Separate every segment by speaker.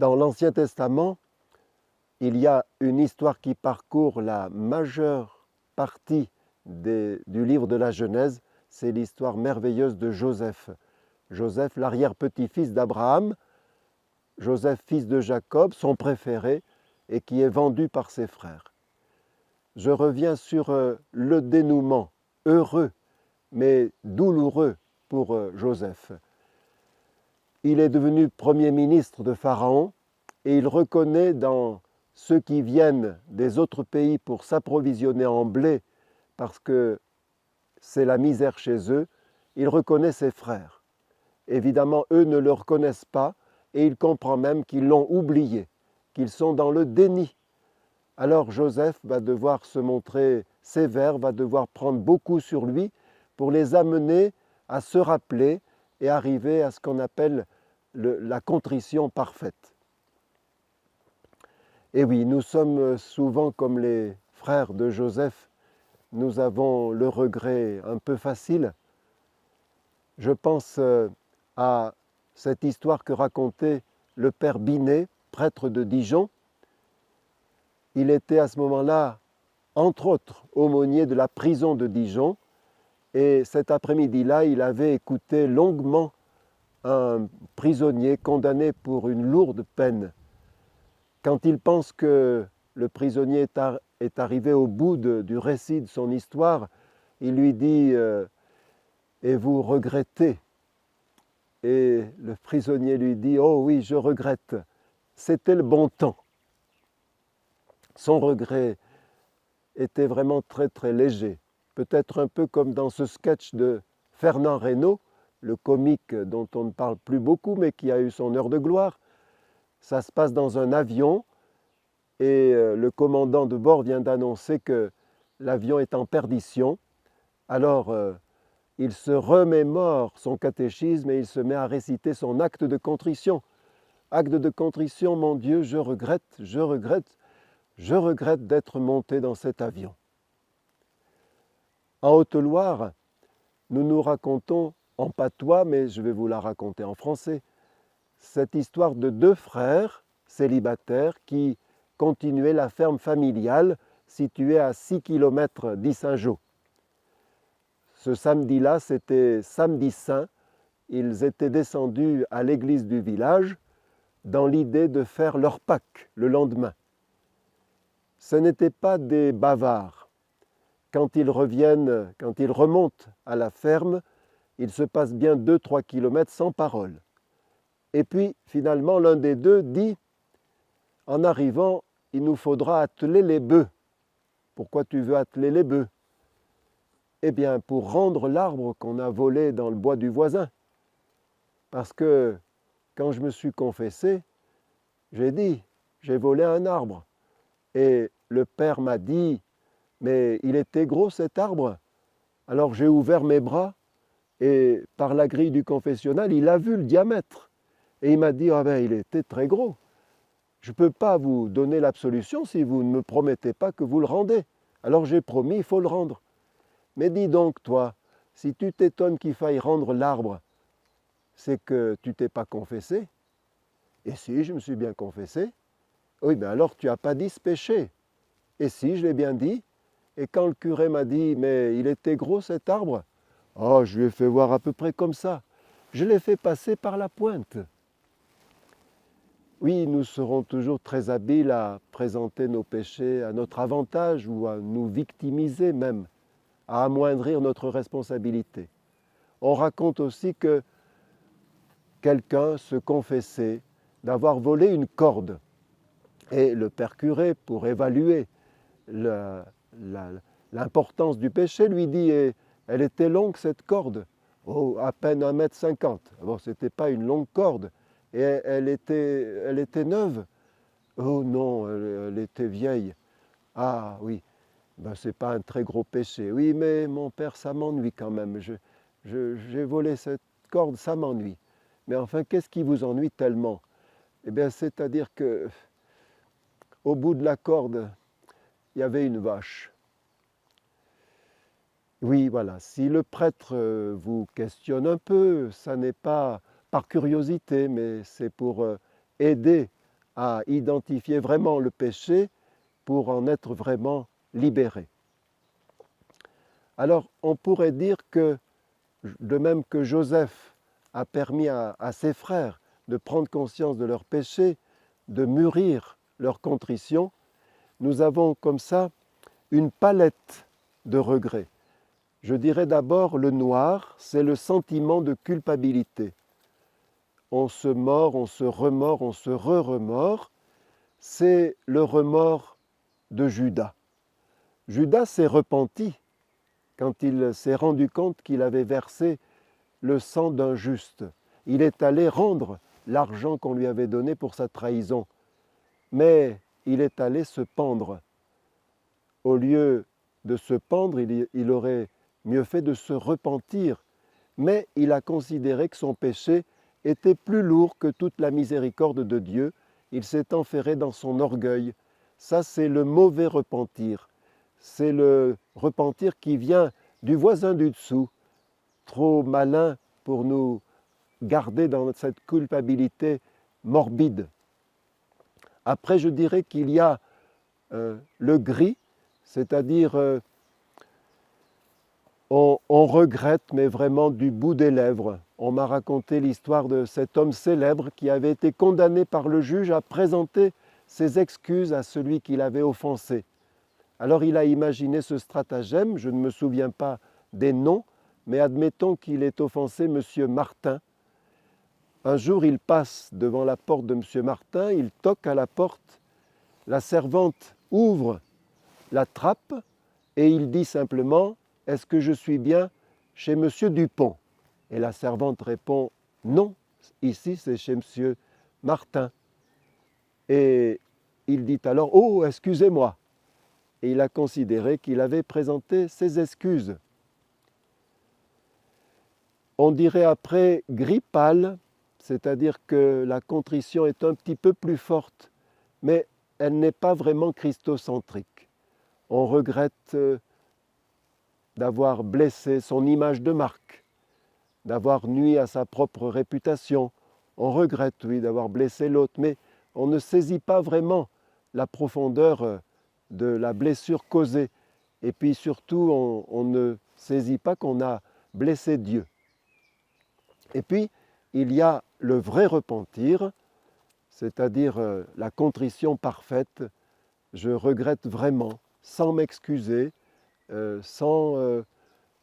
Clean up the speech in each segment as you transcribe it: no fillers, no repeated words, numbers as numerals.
Speaker 1: Dans l'Ancien Testament, il y a une histoire qui parcourt la majeure partie du livre de la Genèse, c'est l'histoire merveilleuse de Joseph. Joseph, l'arrière-petit-fils d'Abraham, Joseph, fils de Jacob, son préféré, et qui est vendu par ses frères. Je reviens sur le dénouement heureux, mais douloureux pour Joseph. Il est devenu premier ministre de Pharaon et il reconnaît dans ceux qui viennent des autres pays pour s'approvisionner en blé parce que c'est la misère chez eux, il reconnaît ses frères. Évidemment, eux ne le reconnaissent pas et il comprend même qu'ils l'ont oublié, qu'ils sont dans le déni. Alors Joseph va devoir se montrer sévère, va devoir prendre beaucoup sur lui pour les amener à se rappeler et arriver à ce qu'on appelle la contrition parfaite. Et oui, nous sommes souvent comme les frères de Joseph, nous avons le regret un peu facile. Je pense à cette histoire que racontait le père Binet, prêtre de Dijon. Il était à ce moment-là, entre autres, aumônier de la prison de Dijon. Et cet après-midi-là, il avait écouté longuement un prisonnier condamné pour une lourde peine. Quand il pense que le prisonnier est arrivé au bout du récit de son histoire, il lui dit « Et vous regrettez ?» Et le prisonnier lui dit « Oh oui, je regrette, c'était le bon temps. » Son regret était vraiment très très léger, peut-être un peu comme dans ce sketch de Fernand Reynaud, le comique dont on ne parle plus beaucoup mais qui a eu son heure de gloire. Ça se passe dans un avion et le commandant de bord vient d'annoncer que l'avion est en perdition. Alors il se remémore son catéchisme et il se met à réciter son acte de contrition. Acte de contrition, mon Dieu, je regrette d'être monté dans cet avion. En Haute-Loire, nous nous racontons en patois, mais je vais vous la raconter en français, cette histoire de deux frères célibataires qui continuaient la ferme familiale située à 6 km d'Yssingeaux. Ce samedi-là, c'était samedi saint, ils étaient descendus à l'église du village dans l'idée de faire leur Pâques le lendemain. Ce n'étaient pas des bavards. Quand ils reviennent, quand ils remontent à la ferme, il se passe bien 2-3 kilomètres sans parole. Et puis, finalement, l'un des deux dit « En arrivant, il nous faudra atteler les bœufs. » « Pourquoi tu veux atteler les bœufs ?»« Eh bien, pour rendre l'arbre qu'on a volé dans le bois du voisin. Parce que quand je me suis confessé, j'ai dit « J'ai volé un arbre. » Et le père m'a dit « Mais il était gros cet arbre. » Alors j'ai ouvert mes bras et par la grille du confessionnal, il a vu le diamètre. Et il m'a dit « Ah ben, il était très gros. Je ne peux pas vous donner l'absolution si vous ne me promettez pas que vous le rendez. Alors j'ai promis, il faut le rendre. Mais dis donc, toi, si tu t'étonnes qu'il faille rendre l'arbre, c'est que tu t'es pas confessé. Et si, je me suis bien confessé. Oui, mais alors tu n'as pas dit ce péché. Et si, je l'ai bien dit. Et quand le curé m'a dit, mais il était gros cet arbre, oh, je lui ai fait voir à peu près comme ça. Je l'ai fait passer par la pointe. Oui, nous serons toujours très habiles à présenter nos péchés à notre avantage ou à nous victimiser même, à amoindrir notre responsabilité. On raconte aussi que quelqu'un se confessait d'avoir volé une corde. Et le père curé, pour évaluer l'importance du péché, lui dit « Elle était longue cette corde ?» Oh, à peine 1,50 m. Bon, ce n'était pas une longue corde. Et elle était neuve. Oh non, elle était vieille. Ah oui, ben, ce n'est pas un très gros péché. Oui, mais mon père, ça m'ennuie quand même. J'ai volé cette corde, ça m'ennuie. Mais enfin, qu'est-ce qui vous ennuie tellement? Eh bien, c'est-à-dire que au bout de la corde, il y avait une vache. Oui, voilà, si le prêtre vous questionne un peu, ça n'est pas par curiosité, mais c'est pour aider à identifier vraiment le péché pour en être vraiment libéré. Alors on pourrait dire que, de même que Joseph a permis à ses frères de prendre conscience de leur péché, de mûrir leur contrition, nous avons comme ça une palette de regrets. Je dirais d'abord le noir, c'est le sentiment de culpabilité. On se mord, on se remord, on se re-remord. C'est le remords de Judas. Judas s'est repenti quand il s'est rendu compte qu'il avait versé le sang d'un juste. Il est allé rendre l'argent qu'on lui avait donné pour sa trahison, mais il est allé se pendre. Au lieu de se pendre, il aurait mieux fait de se repentir, mais il a considéré que son péché était plus lourd que toute la miséricorde de Dieu. Il s'est enferré dans son orgueil. Ça, c'est le mauvais repentir. C'est le repentir qui vient du voisin du dessous, trop malin pour nous garder dans cette culpabilité morbide. Après, je dirais qu'il y a le gris, c'est-à-dire on regrette, mais vraiment du bout des lèvres. On m'a raconté l'histoire de cet homme célèbre qui avait été condamné par le juge à présenter ses excuses à celui qui l'avait offensé. Alors il a imaginé ce stratagème, je ne me souviens pas des noms, mais admettons qu'il ait offensé M. Martin. Un jour, il passe devant la porte de M. Martin, il toque à la porte, la servante ouvre la trappe et il dit simplement « Est-ce que je suis bien chez M. Dupont ?» Et la servante répond « Non, ici c'est chez M. Martin. » Et il dit alors « Oh, excusez-moi !» Et il a considéré qu'il avait présenté ses excuses. On dirait après gris pâle, c'est-à-dire que la contrition est un petit peu plus forte, mais elle n'est pas vraiment christocentrique. On regrette d'avoir blessé son image de marque, d'avoir nui à sa propre réputation. On regrette, oui, d'avoir blessé l'autre, mais on ne saisit pas vraiment la profondeur de la blessure causée. Et puis surtout, on ne saisit pas qu'on a blessé Dieu. Et puis, il y a le vrai repentir, c'est-à-dire la contrition parfaite. Je regrette vraiment, sans m'excuser, sans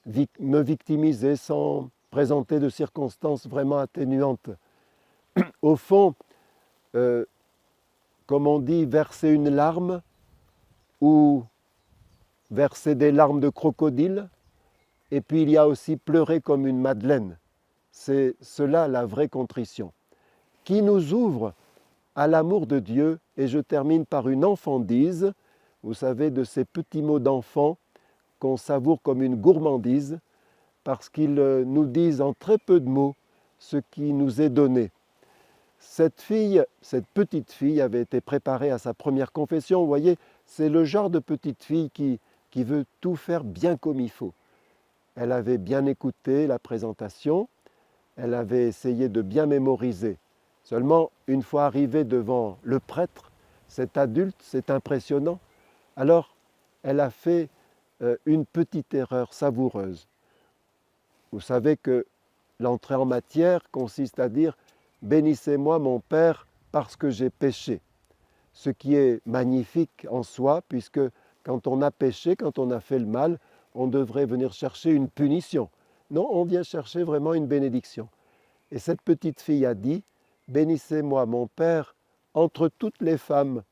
Speaker 1: me victimiser, sans présenter de circonstances vraiment atténuantes. Au fond, comme on dit, verser une larme ou verser des larmes de crocodile, et puis il y a aussi pleurer comme une madeleine. C'est cela la vraie contrition, qui nous ouvre à l'amour de Dieu. Et je termine par une enfandise, vous savez, de ces petits mots d'enfant qu'on savoure comme une gourmandise, parce qu'ils nous disent en très peu de mots ce qui nous est donné. Cette petite fille avait été préparée à sa première confession. Vous voyez, c'est le genre de petite fille qui veut tout faire bien comme il faut. Elle avait bien écouté la présentation, elle avait essayé de bien mémoriser. Seulement, une fois arrivée devant le prêtre, cet adulte, c'est impressionnant. Alors, elle a fait une petite erreur savoureuse. Vous savez que l'entrée en matière consiste à dire « Bénissez-moi mon Père parce que j'ai péché », ce qui est magnifique en soi, puisque quand on a péché, quand on a fait le mal, on devrait venir chercher une punition. Non, on vient chercher vraiment une bénédiction. Et cette petite fille a dit « Bénissez-moi mon Père entre toutes les femmes ».